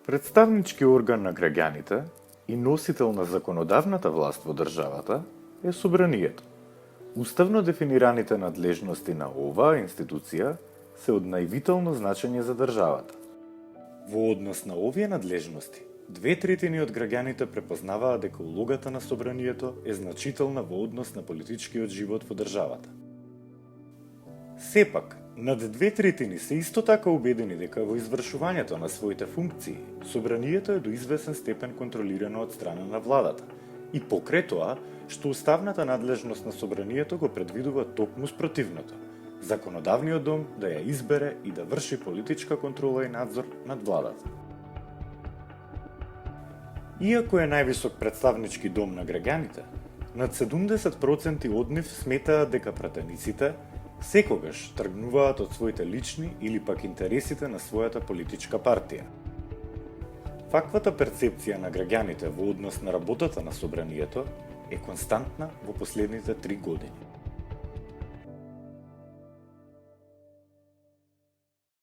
Представнички орган на граѓаните и носител на законодавната власт во државата е собранието. Уставно дефинираните надлежности на оваа институција се од највитално значење за државата. Во однос на овие надлежности, 2/3 од граѓаните препознаваат дека улогата на собранието е значителна во однос на политичкиот живот во државата. Сепак, над 2/3 се исто така убедени дека во извршувањето на своите функции, собранието е до извесен степен контролирано од страна на владата и покрај тоа, што уставната надлежност на собранието го предвидува токму спротивното, законодавниот дом да ја избере и да врши политичка контрола и надзор над владата. Иако е највисок представнички дом на граѓаните, над 70% од нив сметаат дека пратениците секогаш тргнуваат од своите лични или пак интересите на својата политичка партија. Ваквата перцепција на граѓаните во однос на работата на собранието е константна во последните 3 години.